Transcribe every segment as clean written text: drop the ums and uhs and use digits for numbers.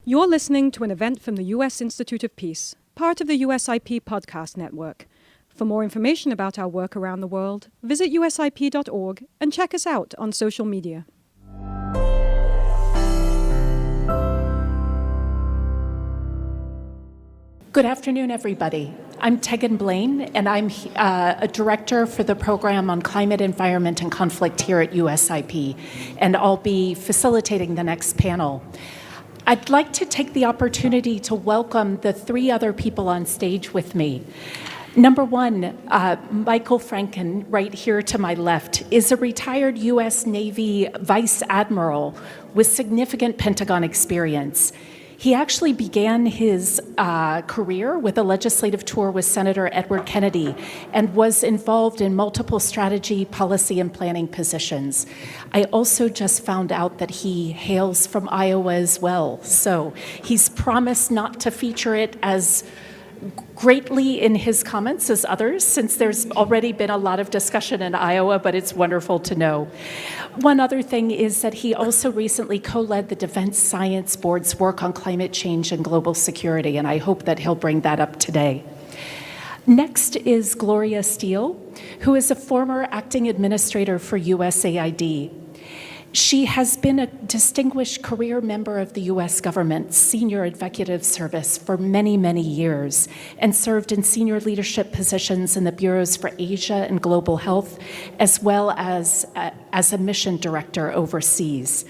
You're listening to an event from the U.S. Institute of Peace, part of the USIP podcast network. For more information about our work around the world, visit usip.org and check us out on social media. Good afternoon, everybody. I'm Tegan Blaine, and I'm a director for the program on climate, environment, and conflict here at USIP, and I'll be facilitating the next panel. I'd like to take the opportunity to welcome the three other people on stage with me. Number one, Michael Franken, right here to my left, is a retired U.S. Navy Vice Admiral with significant Pentagon experience. He actually began his career with a legislative tour with Senator Edward Kennedy and was involved in multiple strategy, policy, and planning positions. I also just found out that he hails from Iowa as well, so he's promised not to feature it as greatly in his comments as others, since there's already been a lot of discussion in Iowa, but it's wonderful to know. One other thing is that he also recently co-led the Defense Science Board's work on climate change and global security, and I hope that he'll bring that up today. Next is Gloria Steele, who is a former acting administrator for USAID. She has been a distinguished career member of the U.S. government's senior executive service for many, many years and served in senior leadership positions in the bureaus for Asia and global health, as well as a mission director overseas.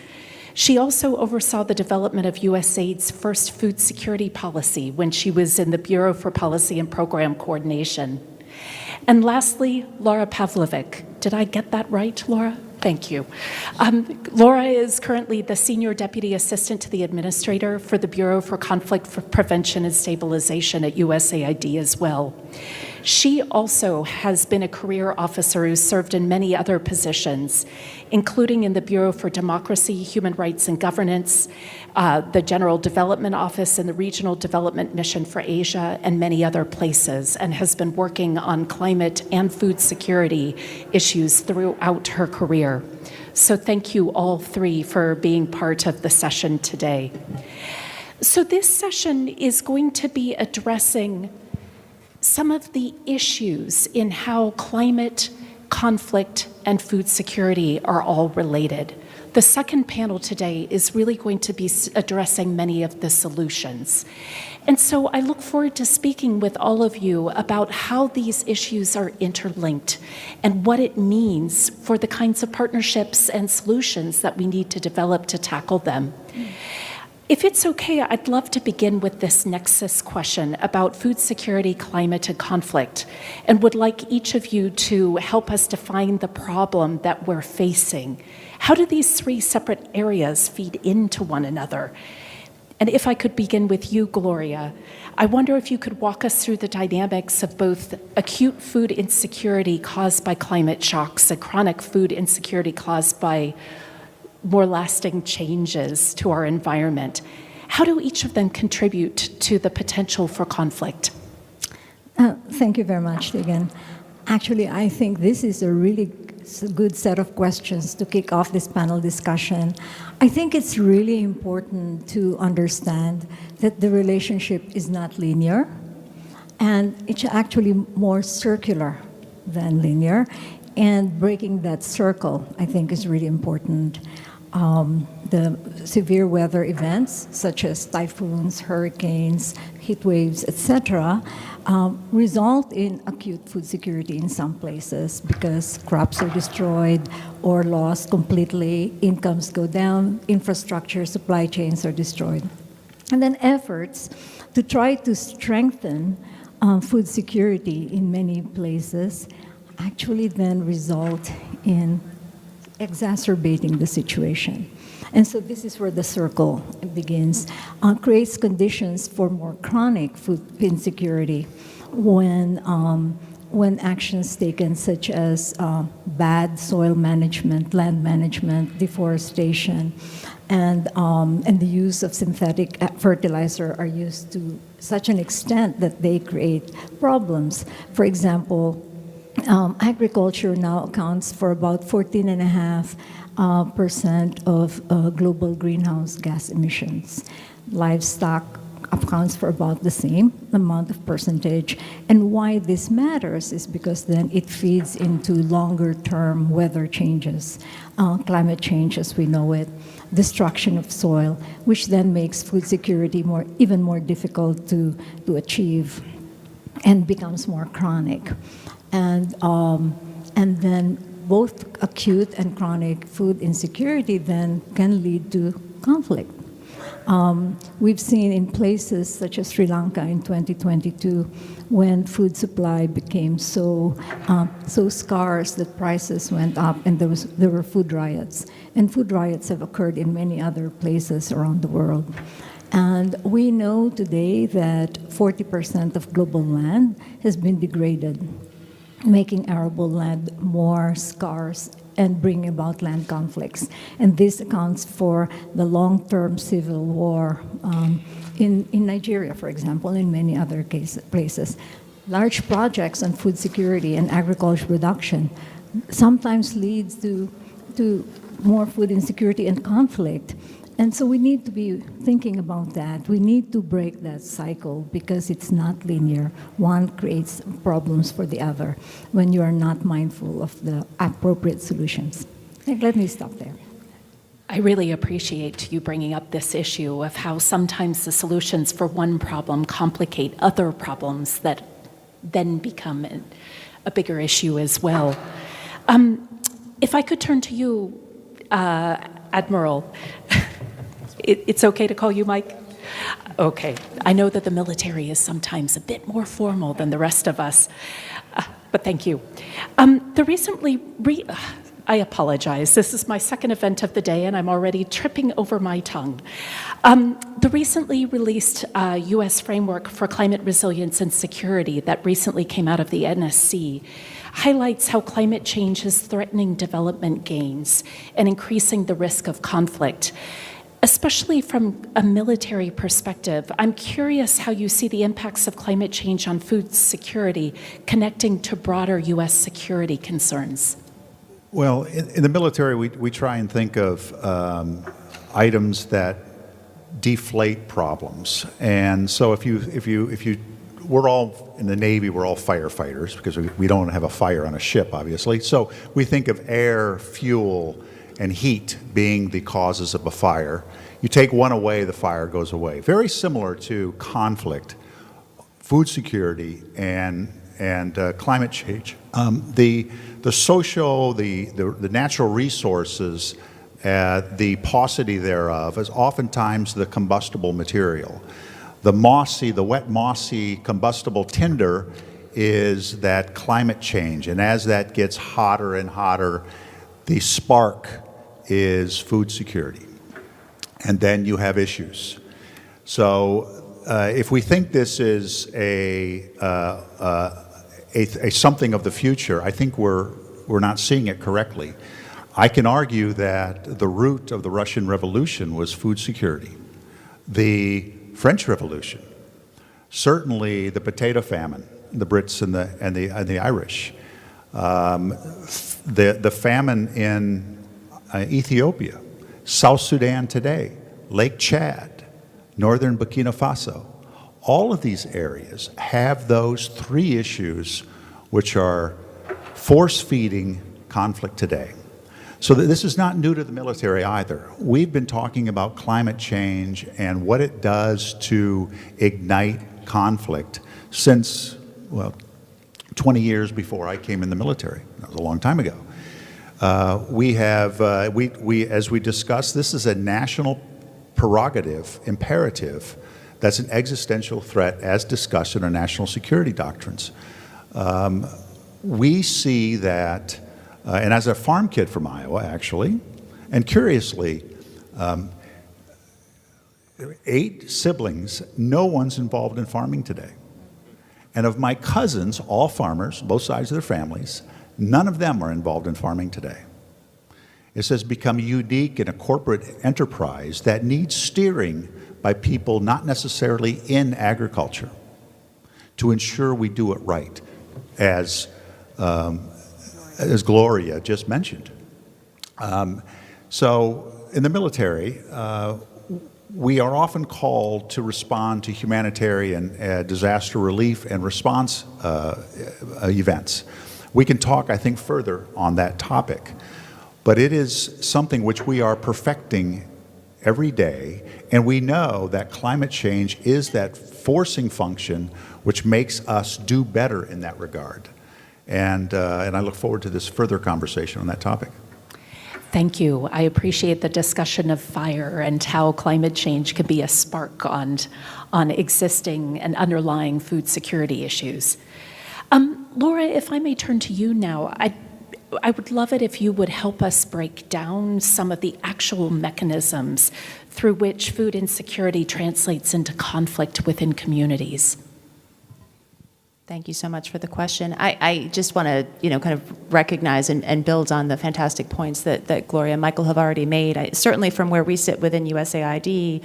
She also oversaw the development of USAID's first food security policy when she was in the Bureau for Policy and Program Coordination. And lastly, Laura Pavlovic. Did I get that right, Laura? Thank you. Laura is currently the Senior Deputy Assistant to the Administrator for the Bureau for Conflict Prevention and Stabilization at USAID as well. She also has been a career officer who served in many other positions, including in the Bureau for Democracy, Human Rights and Governance, the General Development Office and the Regional Development Mission for Asia, and many other places, and has been working on climate and food security issues throughout her career. So thank you all three for being part of the session today. So this session is going to be addressing some of the issues in how climate, conflict, and food security are all related. The second panel today is really going to be addressing many of the solutions. And so I look forward to speaking with all of you about how these issues are interlinked and what it means for the kinds of partnerships and solutions that we need to develop to tackle them. If it's okay, I'd love to begin with this nexus question about food security, climate, and conflict, and would like each of you to help us define the problem that we're facing. How do these three separate areas feed into one another? And if I could begin with you, Gloria, I wonder if you could walk us through the dynamics of both acute food insecurity caused by climate shocks and chronic food insecurity caused by more lasting changes to our environment. How do each of them contribute to the potential for conflict? Thank you very much, Tegan. Actually, I think this is a really good set of questions to kick off this panel discussion. I think it's really important to understand that the relationship is not linear, and it's actually more circular than linear, and breaking that circle, I think, is really important. The severe weather events, such as typhoons, hurricanes, heat waves, etc., result in acute food security in some places because crops are destroyed or lost completely, incomes go down, infrastructure, supply chains are destroyed. And then efforts to try to strengthen food security in many places actually then result in exacerbating the situation. And so this is where the circle begins. Creates conditions for more chronic food insecurity when actions taken such as bad soil management, land management, deforestation, and the use of synthetic fertilizer are used to such an extent that they create problems. For example, agriculture now accounts for about 14.5% of global greenhouse gas emissions. livestock accounts for about the same amount of percentage. And why this matters is because then it feeds into longer-term weather changes, climate change as we know it, destruction of soil, which then makes food security even more difficult to achieve and becomes more chronic. And then both acute and chronic food insecurity then can lead to conflict. We've seen in places such as Sri Lanka in 2022, when food supply became so scarce that prices went up, and there were food riots. And food riots have occurred in many other places around the world. And we know today that 40% of global land has been degraded, making arable land more scarce and bring about land conflicts. And this accounts for the long-term civil war in Nigeria, for example, in many other places. Large projects on food security and agriculture production sometimes leads to more food insecurity and conflict. And so we need to be thinking about that. We need to break that cycle because it's not linear. One creates problems for the other when you are not mindful of the appropriate solutions. Let me stop there. I really appreciate you bringing up this issue of how sometimes the solutions for one problem complicate other problems that then become a bigger issue as well. If I could turn to you, Admiral. It's okay to call you Mike? Okay. I know that the military is sometimes a bit more formal than the rest of us, but thank you. I apologize. This is my second event of the day, and I'm already tripping over my tongue. The recently released U.S. Framework for Climate Resilience and Security that recently came out of the NSC highlights how climate change is threatening development gains and increasing the risk of conflict. Especially from a military perspective, I'm curious how you see the impacts of climate change on food security connecting to broader U.S. security concerns. Well, in the military, we try and think of items that deflate problems. And so we're all in the Navy, we're all firefighters because we don't have a fire on a ship, obviously. So we think of air, fuel, and heat being the causes of a fire. You take one away, the fire goes away. Very similar to conflict, food security, and climate change. The social, the natural resources, the paucity thereof is oftentimes the combustible material. The wet mossy combustible tinder is that climate change, and as that gets hotter and hotter, the spark is food security. And then you have issues. So if we think this is a something of the future, I think we're not seeing it correctly. I can argue that the root of the Russian Revolution was food security. The French Revolution, certainly the potato famine, the Brits and the Irish, the famine in Ethiopia, South Sudan today, Lake Chad, northern Burkina Faso. All of these areas have those three issues which are force-feeding conflict today. So this is not new to the military either. We've been talking about climate change and what it does to ignite conflict since, well, 20 years before I came in the military. That was a long time ago. As we discussed, this is a national prerogative, imperative, that's an existential threat as discussed in our national security doctrines. We see that, and as a farm kid from Iowa, actually, and curiously, 8 siblings, no one's involved in farming today. And of my cousins, all farmers, both sides of their families, none of them are involved in farming today. It says become unique in a corporate enterprise that needs steering by people not necessarily in agriculture to ensure we do it right, as Gloria just mentioned. So in the military, we are often called to respond to humanitarian disaster relief and response events. We can talk, I think, further on that topic, but it is something which we are perfecting every day, and we know that climate change is that forcing function which makes us do better in that regard. And I look forward to this further conversation on that topic. Thank you. I appreciate the discussion of fire and how climate change can be a spark on existing and underlying food security issues. Laura, if I may turn to you now, I would love it if you would help us break down some of the actual mechanisms through which food insecurity translates into conflict within communities. Thank you so much for the question. I just want to, kind of recognize and build on the fantastic points that Gloria and Michael have already made. Certainly from where we sit within USAID,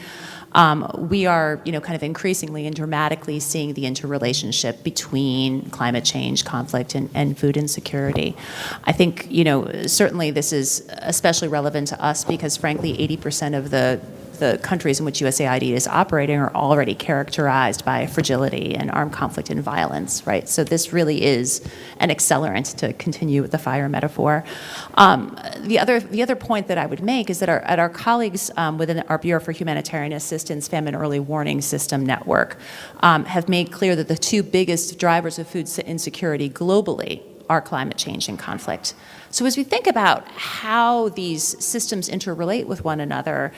we are, kind of increasingly and dramatically seeing the interrelationship between climate change, conflict, and food insecurity. I think, certainly this is especially relevant to us because, frankly, 80% of the countries in which USAID is operating are already characterized by fragility and armed conflict and violence, right? So this really is an accelerant, to continue with the fire metaphor. The other point that I would make is that our colleagues within our Bureau for Humanitarian Assistance Famine Early Warning System Network have made clear that the two biggest drivers of food insecurity globally are climate change and conflict. So as we think about how these systems interrelate with one another,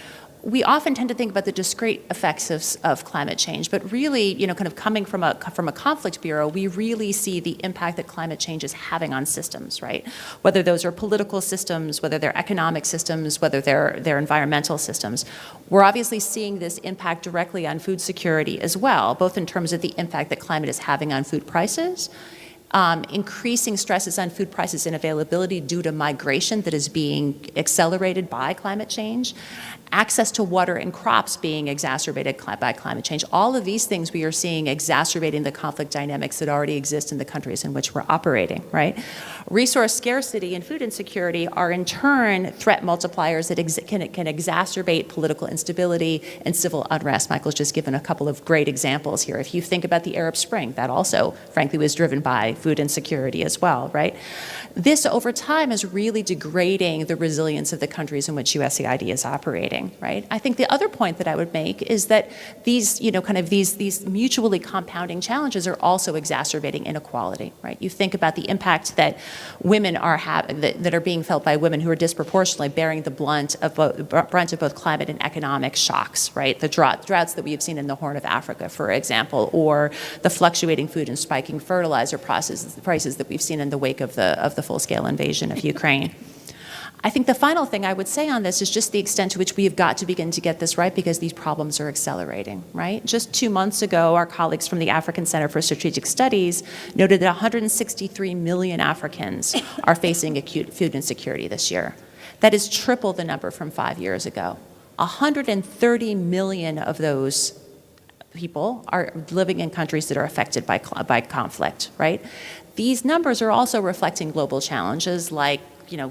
we often tend to think about the discrete effects of climate change, but really, kind of coming from a conflict bureau, we really see the impact that climate change is having on systems, right? Whether those are political systems, whether they're economic systems, whether they're environmental systems. We're obviously seeing this impact directly on food security as well, both in terms of the impact that climate is having on food prices, increasing stresses on food prices and availability due to migration that is being accelerated by climate change, access to water and crops being exacerbated by climate change. All of these things we are seeing exacerbating the conflict dynamics that already exist in the countries in which we're operating, right? Resource scarcity and food insecurity are in turn threat multipliers that can exacerbate political instability and civil unrest. Michael's just given a couple of great examples here. If you think about the Arab Spring, that also, frankly, was driven by food insecurity as well, right? This, over time, is really degrading the resilience of the countries in which USAID is operating, right? I think the other point that I would make is that these, these mutually compounding challenges are also exacerbating inequality, right? You think about the impact that women are that are being felt by women who are disproportionately bearing the brunt of both climate and economic shocks, right? The droughts that we have seen in the Horn of Africa, for example, or the fluctuating food and spiking fertilizer prices that we've seen in the wake of the full-scale invasion of Ukraine. I think the final thing I would say on this is just the extent to which we have got to begin to get this right, because these problems are accelerating, right? Just 2 months ago, our colleagues from the African Center for Strategic Studies noted that 163 million Africans are facing acute food insecurity this year. That is triple the number from 5 years ago. 130 million of those people are living in countries that are affected by conflict, right? These numbers are also reflecting global challenges like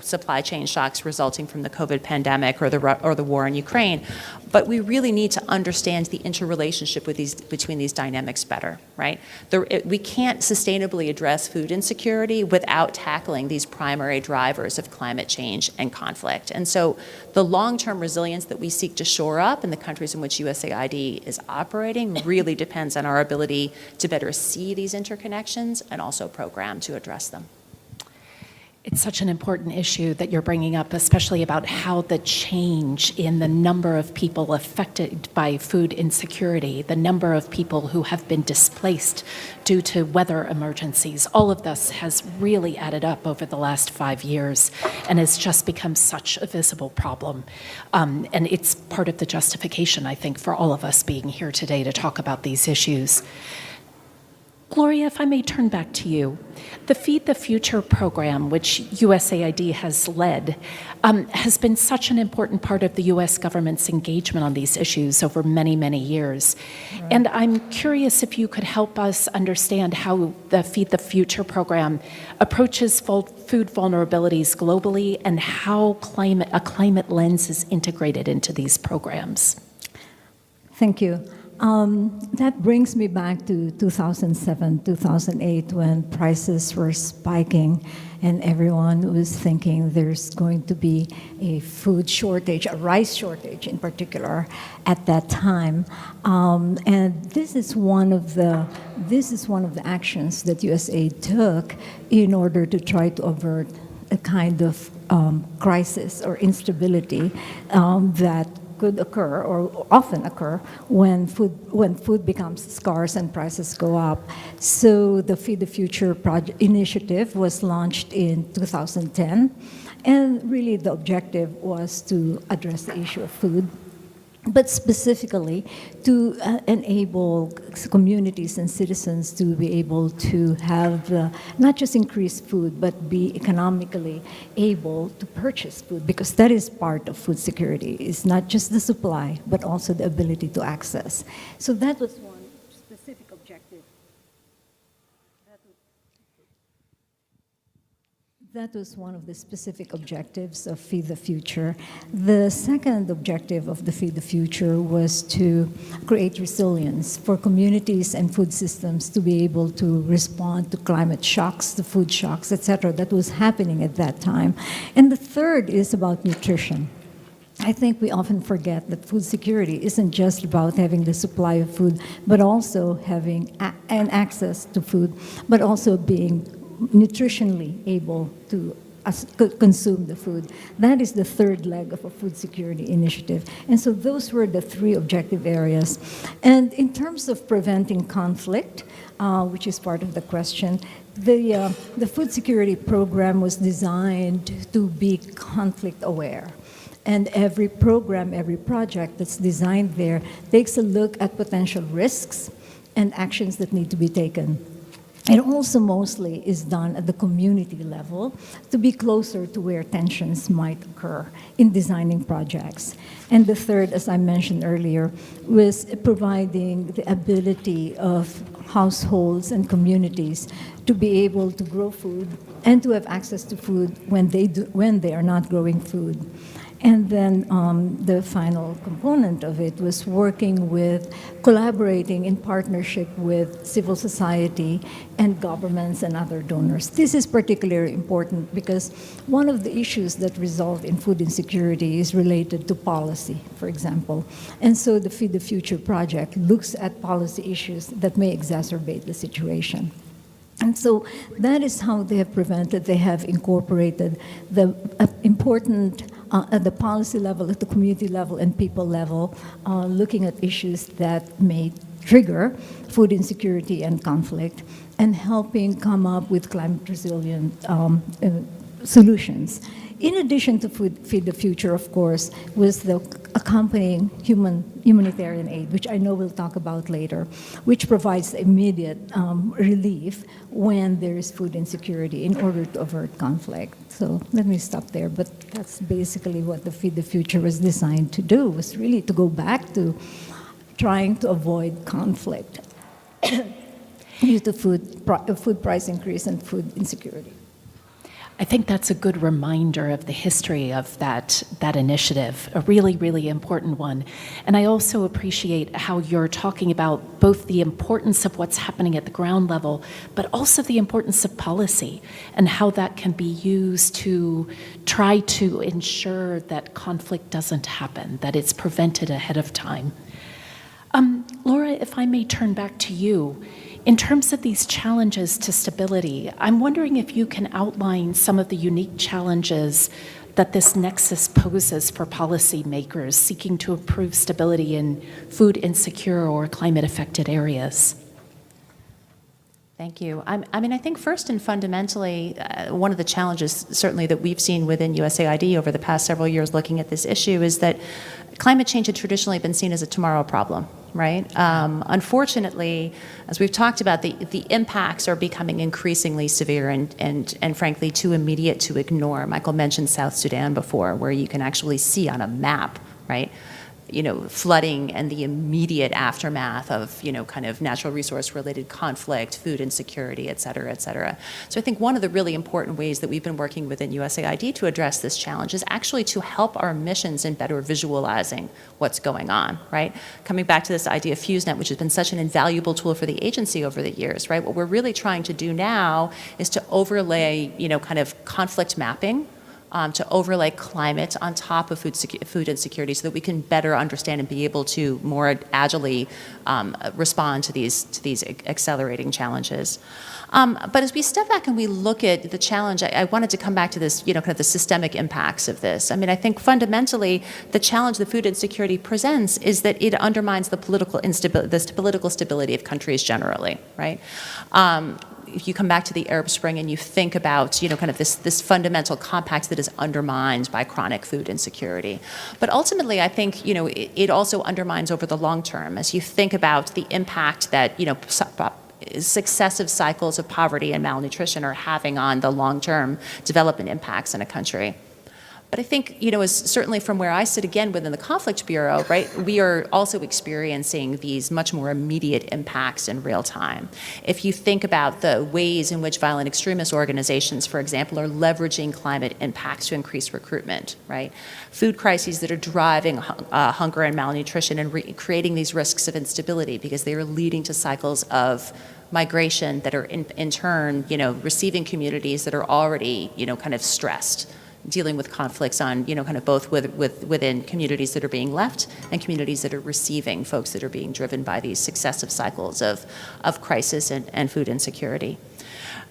supply chain shocks resulting from the COVID pandemic or the war in Ukraine. But we really need to understand the interrelationship between these dynamics better, right? We can't sustainably address food insecurity without tackling these primary drivers of climate change and conflict. And so the long-term resilience that we seek to shore up in the countries in which USAID is operating really depends on our ability to better see these interconnections and also program to address them. It's such an important issue that you're bringing up, especially about how the change in the number of people affected by food insecurity, the number of people who have been displaced due to weather emergencies, all of this has really added up over the last 5 years and has just become such a visible problem. And it's part of the justification, I think, for all of us being here today to talk about these issues. Gloria, if I may turn back to you. The Feed the Future program, which USAID has led, has been such an important part of the U.S. government's engagement on these issues over many, many years. Right. And I'm curious if you could help us understand how the Feed the Future program approaches food vulnerabilities globally and how a climate lens is integrated into these programs. Thank you. That brings me back to 2007, 2008, when prices were spiking and everyone was thinking there's going to be a food shortage, a rice shortage in particular, at that time. And this is one of the actions that USAID took in order to try to avert a kind of crisis or instability that could occur or often occur when food becomes scarce and prices go up. So the Feed the Future project initiative was launched in 2010, and really the objective was to address the issue of food, but specifically to enable communities and citizens to be able to have not just increased food, but be economically able to purchase food, because that is part of food security. It's not just the supply, but also the ability to access. So that was one specific objective. That was one of the specific objectives of Feed the Future. The second objective of the Feed the Future was to create resilience for communities and food systems to be able to respond to climate shocks, the food shocks, etc., that was happening at that time. And the third is about nutrition. I think we often forget that food security isn't just about having the supply of food, but also having access to food, but also being nutritionally able to consume the food. That is the third leg of a food security initiative. And so those were the three objective areas. And in terms of preventing conflict, which is part of the question, the food security program was designed to be conflict aware. And every program, every project that's designed there takes a look at potential risks and actions that need to be taken. It also mostly is done at the community level to be closer to where tensions might occur in designing projects. And the third, as I mentioned earlier, was providing the ability of households and communities to be able to grow food and to have access to food when they are not growing food. And then the final component of it was collaborating in partnership with civil society and governments and other donors. This is particularly important because one of the issues that result in food insecurity is related to policy, for example. And so the Feed the Future project looks at policy issues that may exacerbate the situation. And so that is how they have incorporated the important at the policy level, at the community level, and people level, looking at issues that may trigger food insecurity and conflict, and helping come up with climate resilient solutions. In addition to Feed the Future, of course, was the accompanying humanitarian aid, which I know we'll talk about later, which provides immediate relief when there is food insecurity in order to avert conflict. So let me stop there, but that's basically what the Feed the Future was designed to do, was really to go back to trying to avoid conflict due to food price increase and food insecurity. I think that's a good reminder of the history of that initiative, a really, really important one. And I also appreciate how you're talking about both the importance of what's happening at the ground level, but also the importance of policy and how that can be used to try to ensure that conflict doesn't happen, that it's prevented ahead of time. Laura, if I may turn back to you. In terms of these challenges to stability, I'm wondering if you can outline some of the unique challenges that this nexus poses for policymakers seeking to improve stability in food insecure or climate-affected areas. Thank you. I think first and fundamentally, one of the challenges certainly that we've seen within USAID over the past several years looking at this issue is that climate change had traditionally been seen as a tomorrow problem, right? Unfortunately, as we've talked about, the impacts are becoming increasingly severe and frankly too immediate to ignore. Michael mentioned South Sudan before, where you can actually see on a map, right? flooding and the immediate aftermath of, kind of natural resource related conflict, food insecurity, et cetera, et cetera. So I think one of the really important ways that we've been working within USAID to address this challenge is actually to help our missions in better visualizing what's going on, right? Coming back to this idea of FuseNet, which has been such an invaluable tool for the agency over the years, right? What we're really trying to do now is to overlay, kind of conflict mapping, to overlay climate on top of food insecurity so that we can better understand and be able to more agilely respond to these accelerating challenges. But as we step back and we look at the challenge, I wanted to come back to this, kind of the systemic impacts of this. I mean, I think fundamentally the challenge that food insecurity presents is that it undermines the political stability of countries generally, right? If you come back to the Arab Spring and you think about, kind of this fundamental compact that is undermined by chronic food insecurity. But ultimately, I think, it also undermines over the long term as you think about the impact that, successive cycles of poverty and malnutrition are having on the long-term development impacts in a country. But I think, as certainly from where I sit again within the Conflict Bureau, right, we are also experiencing these much more immediate impacts in real time. If you think about the ways in which violent extremist organizations, for example, are leveraging climate impacts to increase recruitment, right? Food crises that are driving hunger and malnutrition and creating these risks of instability because they are leading to cycles of migration that are in turn, receiving communities that are already, kind of stressed, dealing with conflicts on, kind of both within communities that are being left and communities that are receiving folks that are being driven by these successive cycles of crisis and food insecurity.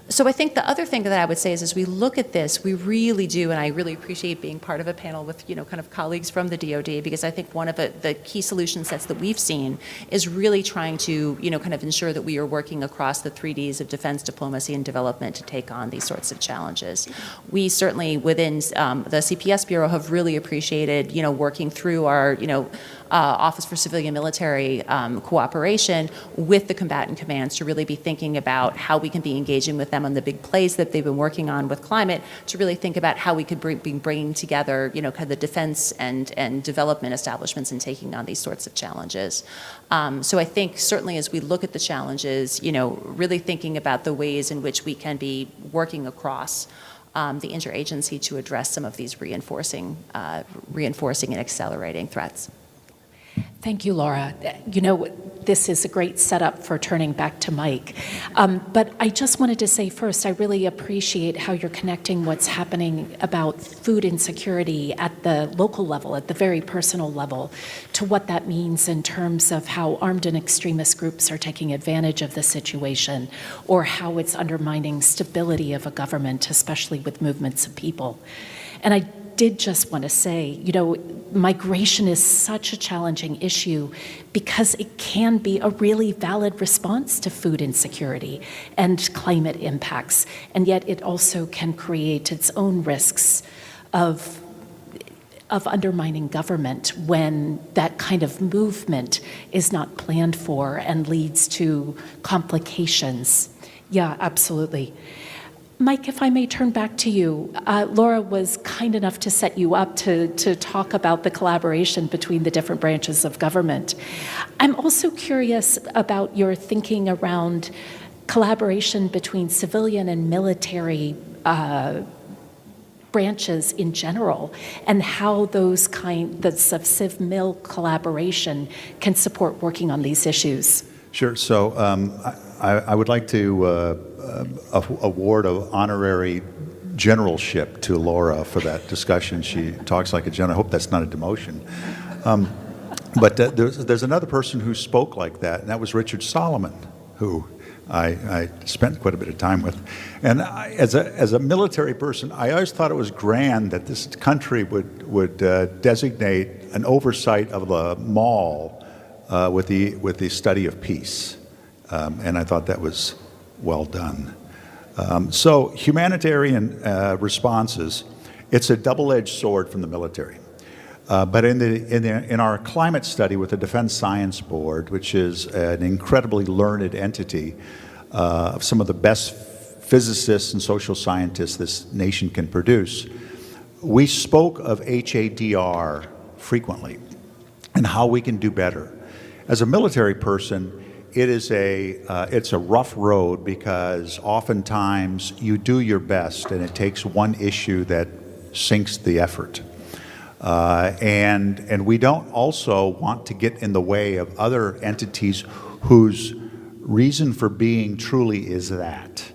So I think the other thing that I would say is as we look at this, we really do, and I really appreciate being part of a panel with, kind of colleagues from the DoD, because I think one of the key solution sets that we've seen is really trying to, kind of ensure that we are working across the 3Ds of defense, diplomacy, and development to take on these sorts of challenges. We certainly within the CPS Bureau have really appreciated, working through our, Office for Civilian Military cooperation with the combatant commands to really be thinking about how we can be engaging with them on the big plays that they've been working on with climate, to really think about how we could be bringing together, kind of the defense and development establishments and taking on these sorts of challenges. So I think certainly as we look at the challenges, really thinking about the ways in which we can be working across the interagency to address some of these reinforcing and accelerating threats. Thank you, Laura. This is a great setup for turning back to Mike. But I just wanted to say first, I really appreciate how you're connecting what's happening about food insecurity at the local level, at the very personal level, to what that means in terms of how armed and extremist groups are taking advantage of the situation, or how it's undermining stability of a government, especially with movements of people. And I did just want to say, migration is such a challenging issue because it can be a really valid response to food insecurity and climate impacts, and yet it also can create its own risks of undermining government when that kind of movement is not planned for and leads to complications. Yeah, absolutely. Mike, if I may turn back to you, Laura was kind enough to set you up to talk about the collaboration between the different branches of government. I'm also curious about your thinking around collaboration between civilian and military branches in general, and how those kinds of civ-mil collaboration can support working on these issues. Sure. So I would like to award an honorary generalship to Laura for that discussion. She talks like a general. I hope that's not a demotion. But there's another person who spoke like that, and that was Richard Solomon, who I spent quite a bit of time with. And as a military person, I always thought it was grand that this country would designate an oversight of the mall with the study of peace. And I thought that was well done. So humanitarian responses, it's a double-edged sword from the military. But in our climate study with the Defense Science Board, which is an incredibly learned entity of some of the best physicists and social scientists this nation can produce, we spoke of HADR frequently. and how we can do better. As a military person, it's a rough road because oftentimes you do your best and it takes one issue that sinks the effort. And we don't also want to get in the way of other entities whose reason for being truly is that.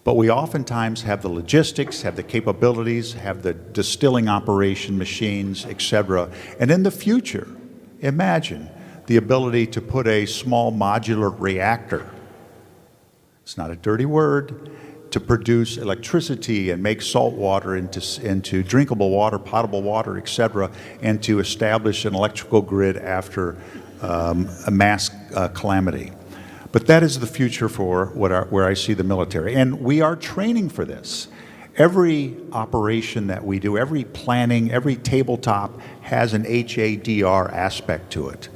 But we oftentimes have the logistics, have the capabilities, have the distilling operation machines, etc. And in the future, imagine the ability to put a small modular reactor, it's not a dirty word, to produce electricity and make salt water into drinkable water, potable water, etc., and to establish an electrical grid after a mass calamity. But that is the future for where I see the military. And we are training for this. Every operation that we do, every planning, every tabletop has an HADR aspect to it.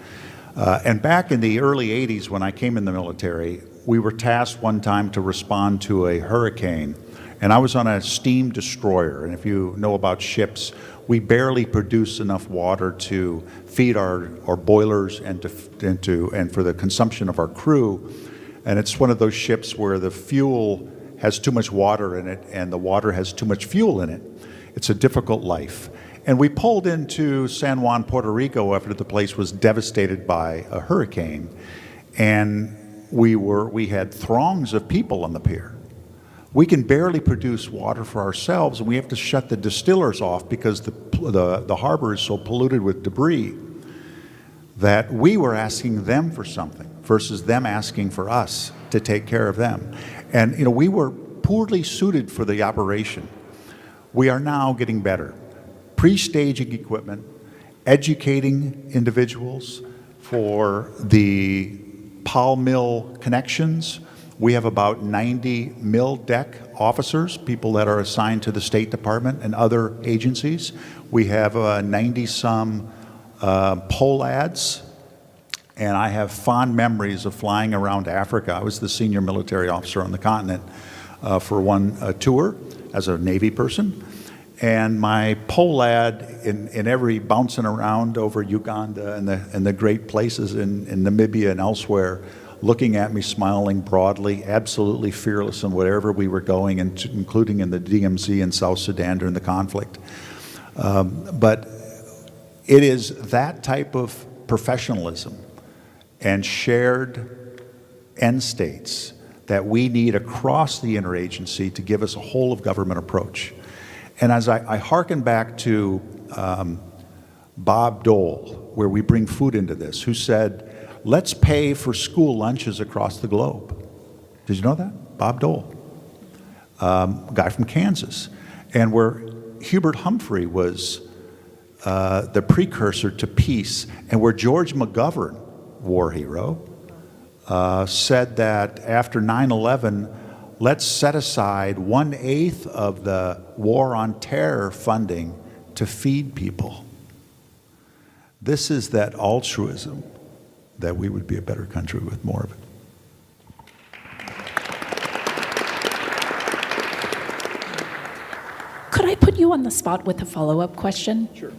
And back in the early 80s when I came in the military, we were tasked one time to respond to a hurricane. And I was on a steam destroyer. And if you know about ships, we barely produce enough water to feed our boilers and for the consumption of our crew. And it's one of those ships where the fuel has too much water in it and the water has too much fuel in it. It's a difficult life. And we pulled into San Juan, Puerto Rico after the place was devastated by a hurricane. And we had throngs of people on the pier. We can barely produce water for ourselves, and we have to shut the distillers off because the harbor is so polluted with debris that we were asking them for something versus them asking for us to take care of them. And we were poorly suited for the operation. We are now getting better. Pre-staging equipment, educating individuals for the PAL mill connections. We have about 90 mill deck officers, people that are assigned to the State Department and other agencies. We have 90-some POLADs, and I have fond memories of flying around Africa. I was the senior military officer on the continent for one tour as a Navy person. And my POLAD in every bouncing around over Uganda and the great places in Namibia and elsewhere, looking at me, smiling broadly, absolutely fearless in wherever we were going, including in the DMZ and South Sudan during the conflict. But it is that type of professionalism and shared end states that we need across the interagency to give us a whole of government approach. And as I hearken back to Bob Dole, where we bring food into this, who said, let's pay for school lunches across the globe. Did you know that? Bob Dole, guy from Kansas. And where Hubert Humphrey was the precursor to peace, and where George McGovern, war hero, said that after 9/11, let's set aside 1/8 of the war on terror funding to feed people. This is that altruism that we would be a better country with more of it. Could I put you on the spot with a follow-up question? Sure.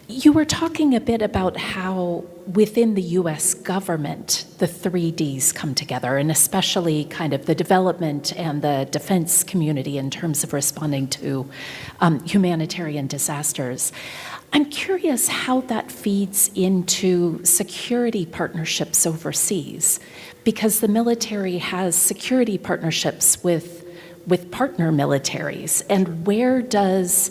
You were talking a bit about how within the U.S. government, the 3 Ds come together, and especially kind of the development and the defense community in terms of responding to humanitarian disasters. I'm curious how that feeds into security partnerships overseas, because the military has security partnerships with partner militaries, and where does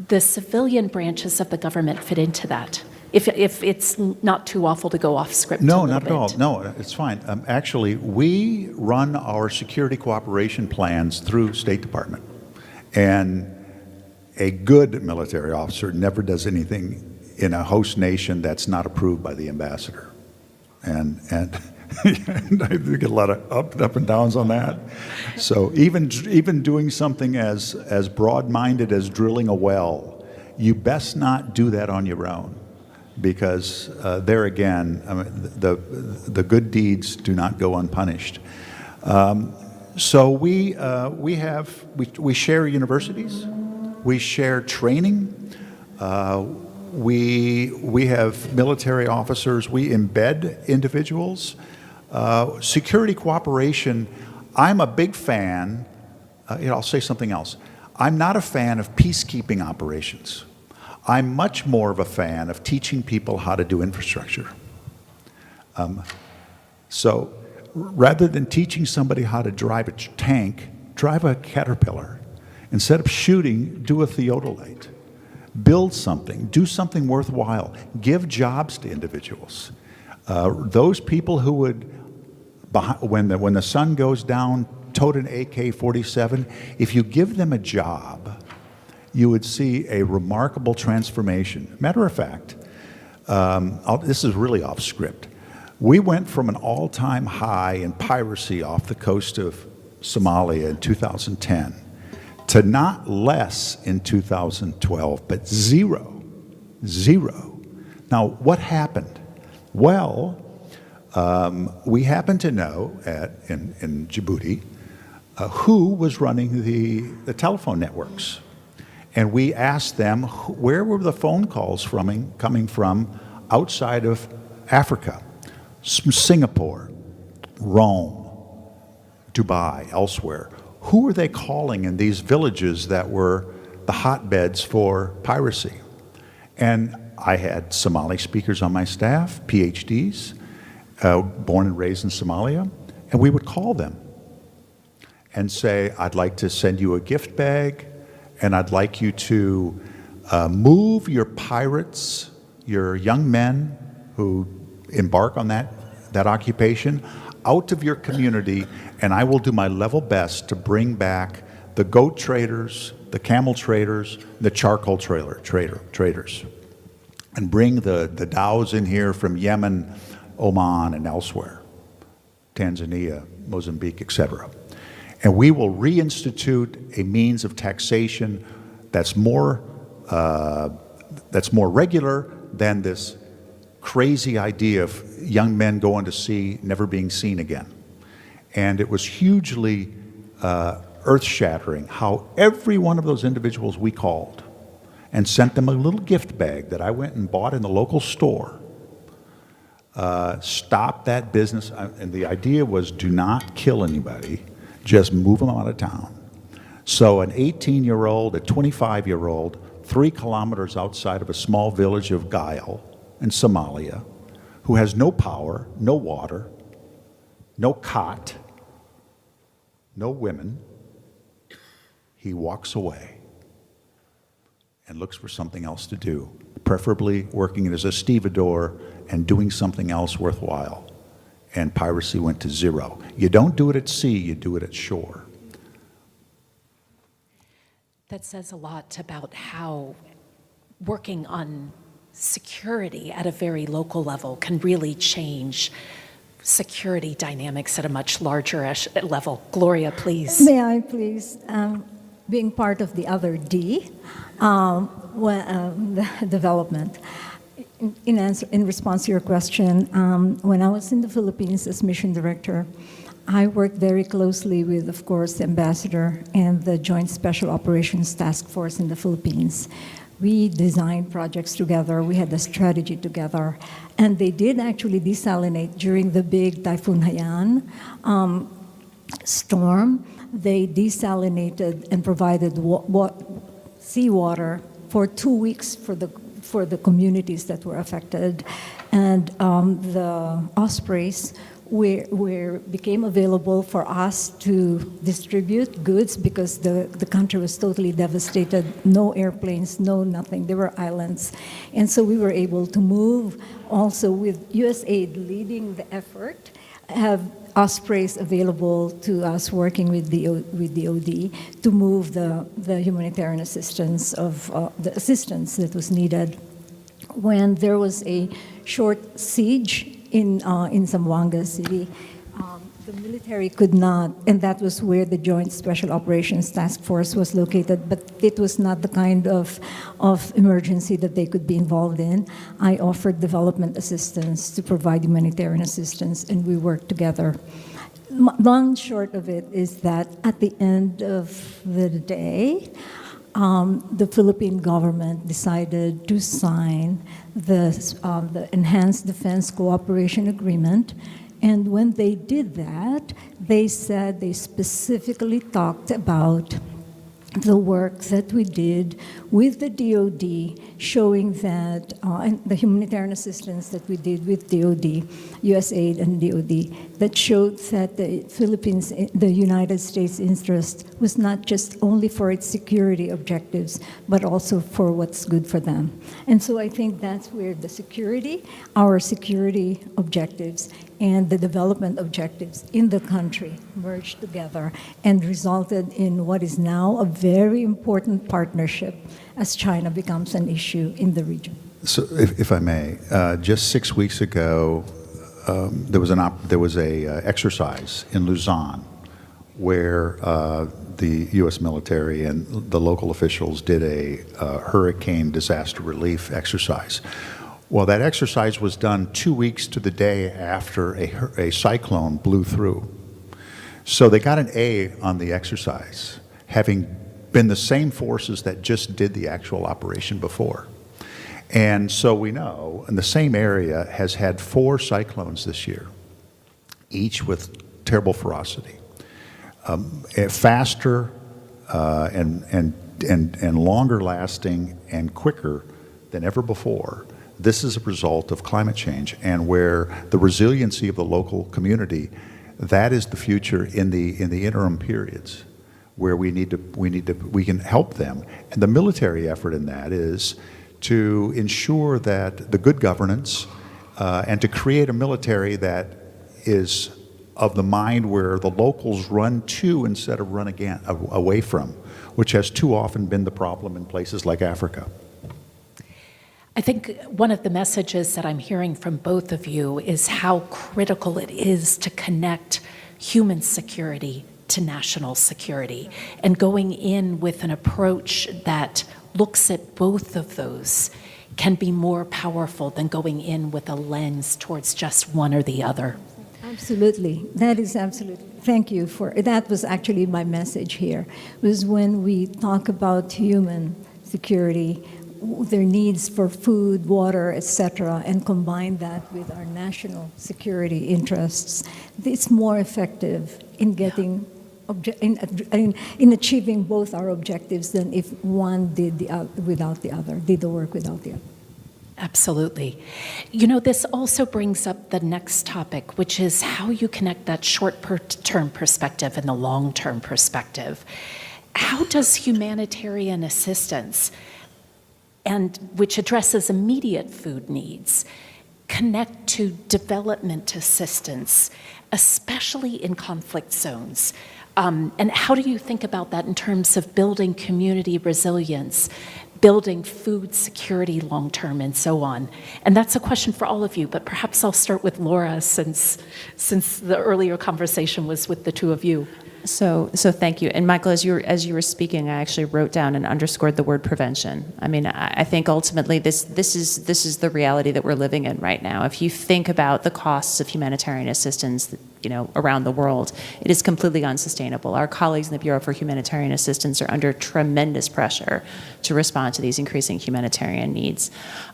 the civilian branches of the government fit into that? If it's not too awful to go off script. No, not at all. No, it's fine. Actually, we run our security cooperation plans through State Department. And a good military officer never does anything in a host nation that's not approved by the ambassador. And I get a lot of up and downs on that. So even doing something as broad-minded as drilling a well, you best not do that on your own, because there again, I mean, the good deeds do not go unpunished. So we share universities, we share training. We have military officers. We embed individuals. Security cooperation, I'm a big fan. I'll say something else. I'm not a fan of peacekeeping operations. I'm much more of a fan of teaching people how to do infrastructure. So rather than teaching somebody how to drive a tank, drive a Caterpillar. Instead of shooting, do a theodolite. Build something, do something worthwhile. Give jobs to individuals. Those people who would, when the sun goes down, tote an AK-47, if you give them a job, you would see a remarkable transformation. Matter of fact, this is really off script. We went from an all-time high in piracy off the coast of Somalia in 2010 to not less in 2012, but zero. Now, what happened? Well, we happen to know in Djibouti who was running the telephone networks. And we asked them, where were the phone calls coming from outside of Africa? Singapore, Rome, Dubai, elsewhere. Who were they calling in these villages that were the hotbeds for piracy? And I had Somali speakers on my staff, PhDs, born and raised in Somalia, and we would call them and say, I'd like to send you a gift bag, and I'd like you to move your pirates, your young men who embark on that occupation out of your community, and I will do my level best to bring back the goat traders, the camel traders, the charcoal traders, and bring the dhows in here from Yemen, Oman, and elsewhere, Tanzania, Mozambique, etc. And we will reinstitute a means of taxation that's more regular than this crazy idea of young men going to sea, never being seen again. And it was hugely earth-shattering how every one of those individuals we called and sent them a little gift bag that I went and bought in the local store, stopped that business. And the idea was, do not kill anybody, just move them out of town. So an 18-year-old, a 25-year-old, 3 kilometers outside of a small village of Gail in Somalia, who has no power, no water, no cot, no women, he walks away and looks for something else to do, preferably working as a stevedore and doing something else worthwhile. And piracy went to zero. You don't do it at sea, you do it at shore. That says a lot about how working on security at a very local level can really change security dynamics at a much larger level. Gloria, please. May I please, being part of the other D, the development. In response to your question, when I was in the Philippines as mission director, I worked very closely with, of course, the ambassador and the Joint Special Operations Task Force in the Philippines. We designed projects together, we had the strategy together, and they did actually desalinate during the big Typhoon Haiyan storm. They desalinated and provided seawater for 2 weeks for the communities that were affected. And the ospreys became available for us to distribute goods because the country was totally devastated. No airplanes, no nothing. There were islands. And so we were able to move, also with USAID leading the effort, have ospreys available to us working with the OD to move the humanitarian assistance the assistance that was needed. When there was a short siege in Zamboanga City, the military could not, and that was where the Joint Special Operations Task Force was located, but it was not the kind of emergency that they could be involved in. I offered development assistance to provide humanitarian assistance, and we worked together. Long and short of it is that at the end of the day, the Philippine government decided to sign the Enhanced Defense Cooperation Agreement. And when they did that, they said they specifically talked about the work that we did with the DoD, showing that, and the humanitarian assistance that we did with DoD, USAID and DoD, that showed that the Philippines, the United States interest was not just only for its security objectives, but also for what's good for them. And so I think that's where the security, our security objectives, and the development objectives in the country merged together and resulted in what is now a very important partnership as China becomes an issue in the region. So, if I may, just 6 weeks ago, there was a exercise in Luzon where the U.S. military and the local officials did a hurricane disaster relief exercise. Well, that exercise was done 2 weeks to the day after a cyclone blew through. So they got an A on the exercise, having been the same forces that just did the actual operation before. And so we know, and the same area has had 4 cyclones this year, each with terrible ferocity. Faster and longer lasting and quicker than ever before. This is a result of climate change, and where the resiliency of the local community, that is the future in the interim periods, where we can help them. And the military effort in that is to ensure that the good governance and to create a military that is of the mind where the locals run to instead of run away from, which has too often been the problem in places like Africa. I think one of the messages that I'm hearing from both of you is how critical it is to connect human security to national security, and going in with an approach that looks at both of those can be more powerful than going in with a lens towards just one or the other. Absolutely. That is absolutely. Thank you for that. Was actually my message here, was when we talk about human security, their needs for food, water, etc., and combine that with our national security interests, it's more effective in getting in achieving both our objectives than if one did the work without the other. Absolutely. You know, this also brings up the next topic, which is how you connect that short-term perspective and the long-term perspective. How does humanitarian assistance, and which addresses immediate food needs, connect to development assistance, especially in conflict zones? And how do you think about that in terms of building community resilience, building food security long-term, and so on? And that's a question for all of you, but perhaps I'll start with Laura, since the earlier conversation was with the two of you. So thank you. And Michael, as you were speaking, I actually wrote down and underscored the word prevention. I mean, I think ultimately this is the reality that we're living in right now. If you think about the costs of humanitarian assistance, around the world, it is completely unsustainable. Our colleagues in the Bureau for Humanitarian Assistance are under tremendous pressure to respond to these increasing humanitarian needs.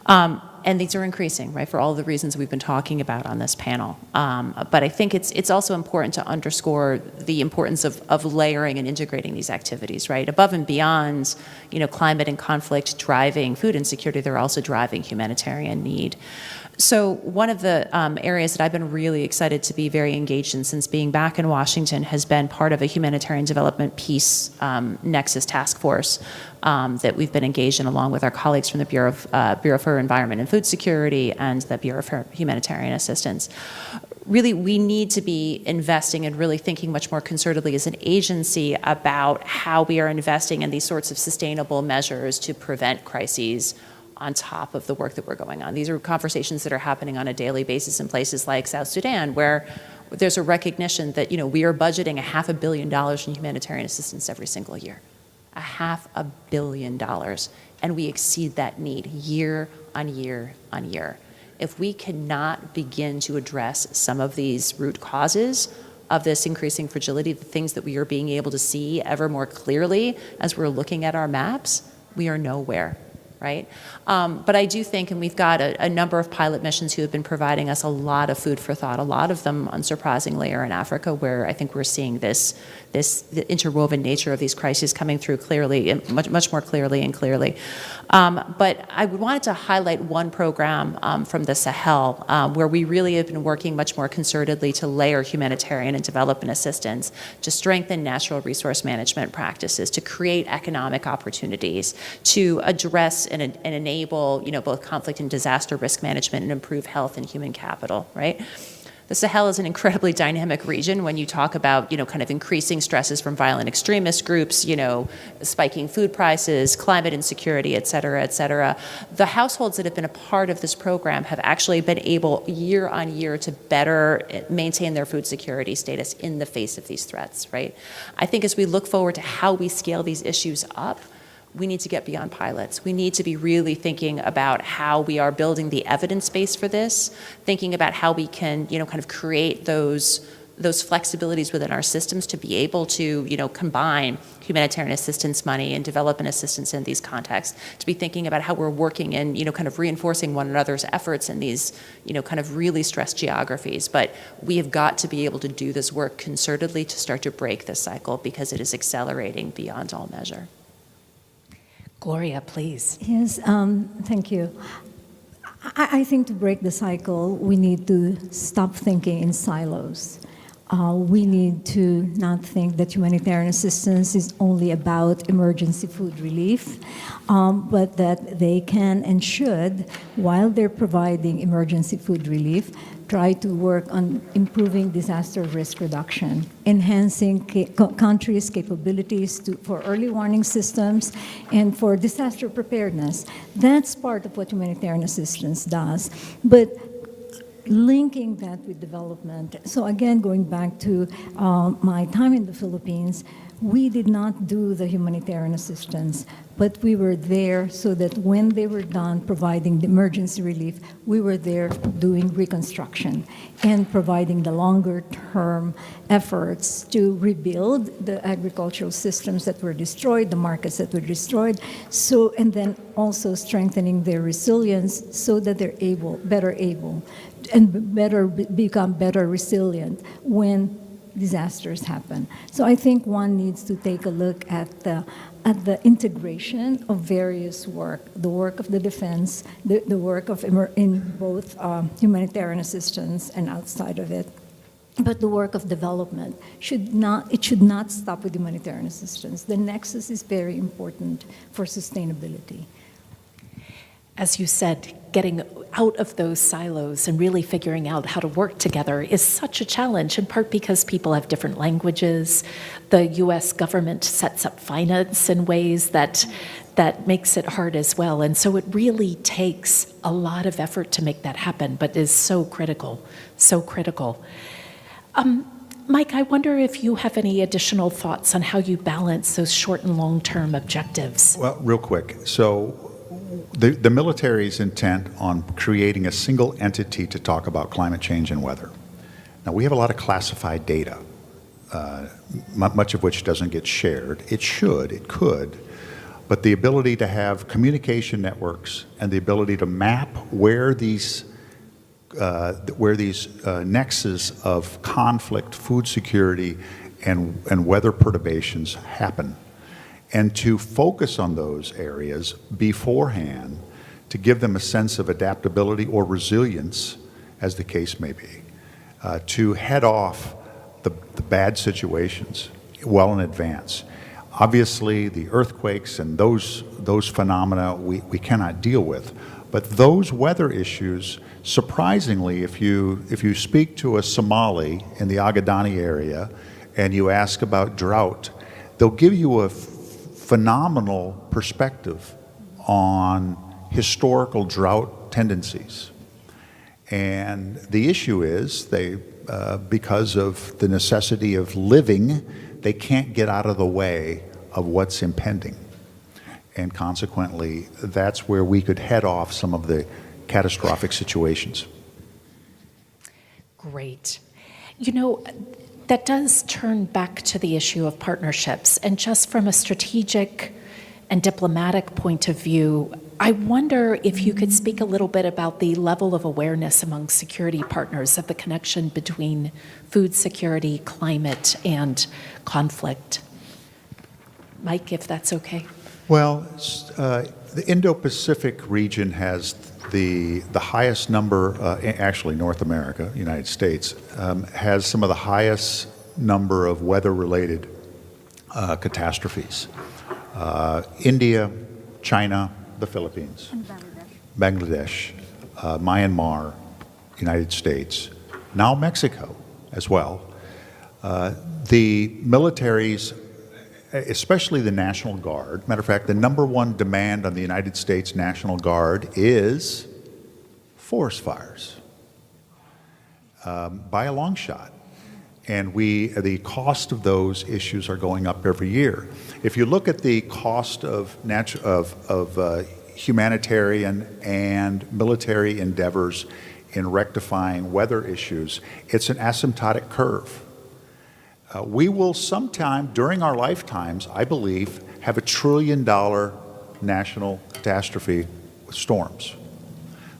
And these are increasing, right, for all the reasons we've been talking about on this panel. But I think it's also important to underscore the importance of layering and integrating these activities, right? Above and beyond, climate and conflict driving food insecurity, they're also driving humanitarian need. So one of the areas that I've been really excited to be very engaged in since being back in Washington has been part of a humanitarian development peace nexus task force that we've been engaged in along with our colleagues from the Bureau for Environment and Food Security and the Bureau for Humanitarian Assistance. Really, we need to be investing and really thinking much more concertedly as an agency about how we are investing in these sorts of sustainable measures to prevent crises on top of the work that we're going on. These are conversations that are happening on a daily basis in places like South Sudan, where there's a recognition that we are budgeting $500 million in humanitarian assistance every single year. $500 million, and we exceed that need year on year on year. If we cannot begin to address some of these root causes, of this increasing fragility, the things that we are being able to see ever more clearly as we're looking at our maps, we are nowhere, right? But I do think, and we've got a number of pilot missions who have been providing us a lot of food for thought. A lot of them, unsurprisingly, are in Africa, where I think we're seeing the interwoven nature of these crises coming through clearly, and much more clearly and clearly. But I wanted to highlight one program from the Sahel, where we really have been working much more concertedly to layer humanitarian and development assistance, to strengthen natural resource management practices, to create economic opportunities, to address and enable, both conflict and disaster risk management, and improve health and human capital, right? The Sahel is an incredibly dynamic region when you talk about, kind of increasing stresses from violent extremist groups, spiking food prices, climate insecurity, et cetera, et cetera. The households that have been a part of this program have actually been able, year on year, to better maintain their food security status in the face of these threats, right? I think as we look forward to how we scale these issues up, we need to get beyond pilots. We need to be really thinking about how we are building the evidence base for this, thinking about how we can, kind of create those flexibilities within our systems to be able to, combine humanitarian assistance money and development assistance in these contexts, to be thinking about how we're working and, kind of reinforcing one another's efforts in these, kind of really stressed geographies. But we have got to be able to do this work concertedly to start to break this cycle, because it is accelerating beyond all measure. Gloria, please. Yes, thank you. I think to break the cycle, we need to stop thinking in silos. We need to not think that humanitarian assistance is only about emergency food relief, but that they can and should, while they're providing emergency food relief, try to work on improving disaster risk reduction, enhancing countries' capabilities for early warning systems and for disaster preparedness. That's part of what humanitarian assistance does. But linking that with development, so again, going back to my time in the Philippines, we did not do the humanitarian assistance, but we were there so that when they were done providing the emergency relief, we were there doing reconstruction and providing the longer-term efforts to rebuild the agricultural systems that were destroyed, the markets that were destroyed, and then also strengthening their resilience so that they're better able and become better resilient when disasters happen. So I think one needs to take a look at the integration of various work, the work of the defense, the work of in both humanitarian assistance and outside of it. But the work of development should not stop with humanitarian assistance. The nexus is very important for sustainability. As you said, getting out of those silos and really figuring out how to work together is such a challenge, in part because people have different languages. The U.S. government sets up finance in ways that makes it hard as well. And so it really takes a lot of effort to make that happen, but is so critical, so critical. Mike, I wonder if you have any additional thoughts on how you balance those short and long-term objectives. Well, real quick. So the military's intent on creating a single entity to talk about climate change and weather. Now, we have a lot of classified data, much of which doesn't get shared. It could, but the ability to have communication networks and the ability to map where these nexus of conflict, food security, and weather perturbations happen, and to focus on those areas beforehand to give them a sense of adaptability or resilience, as the case may be, to head off the bad situations well in advance. Obviously, the earthquakes and those phenomena we cannot deal with, but those weather issues, surprisingly, if you speak to a Somali in the Agadani area and you ask about drought, they'll give you a phenomenal perspective on historical drought tendencies. And the issue is because of the necessity of living, they can't get out of the way of what's impending. And consequently, that's where we could head off some of the catastrophic situations. Great. That does turn back to the issue of partnerships. And just from a strategic and diplomatic point of view, I wonder if you could speak a little bit about the level of awareness among security partners of the connection between food security, climate, and conflict. Mike, if that's okay. Well, the Indo-Pacific region has the highest number, actually North America, United States, has some of the highest number of weather-related catastrophes. India, China, the Philippines, Bangladesh, Myanmar, United States, now Mexico as well. The militaries, especially the National Guard, matter of fact, the number one demand on the United States National Guard is forest fires, by a long shot. And the cost of those issues are going up every year. If you look at the cost of humanitarian and military endeavors in rectifying weather issues, it's an asymptotic curve. We will sometime during our lifetimes, I believe, have $1 trillion national catastrophe with storms.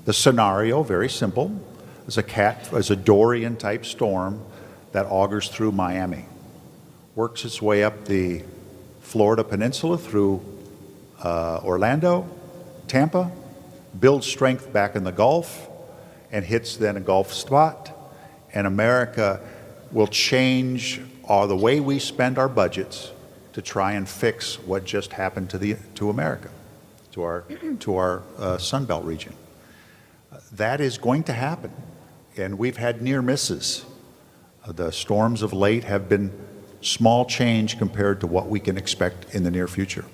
The scenario, very simple, is a Dorian type storm that augurs through Miami, works its way up the Florida Peninsula through Orlando, Tampa, builds strength back in the Gulf, and hits then a Gulf spot. And America will change the way we spend our budgets to try and fix what just happened to America, to our Sunbelt region. That is going to happen, and we've had near misses. The storms of late have been small change compared to what we can expect in the near future.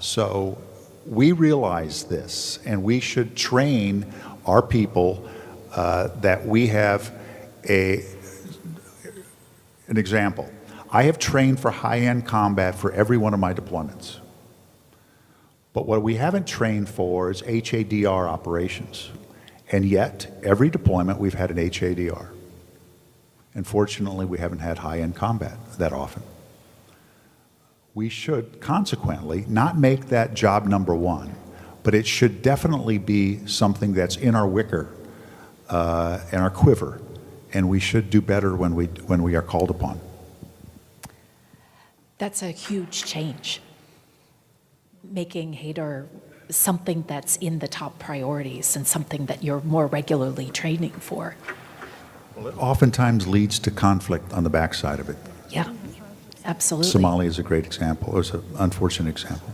So we realize this, and we should train our people that we have an example. I have trained for high-end combat for every one of my deployments. But what we haven't trained for is HADR operations. And yet, every deployment we've had an HADR. And fortunately, we haven't had high-end combat that often. We should, consequently, not make that job number one, but it should definitely be something that's in our wicker, in our quiver, and we should do better when we are called upon. That's a huge change, making HADR something that's in the top priorities and something that you're more regularly training for. Well, it oftentimes leads to conflict on the backside of it. Yeah, absolutely. Somalia is a great example, or it's an unfortunate example.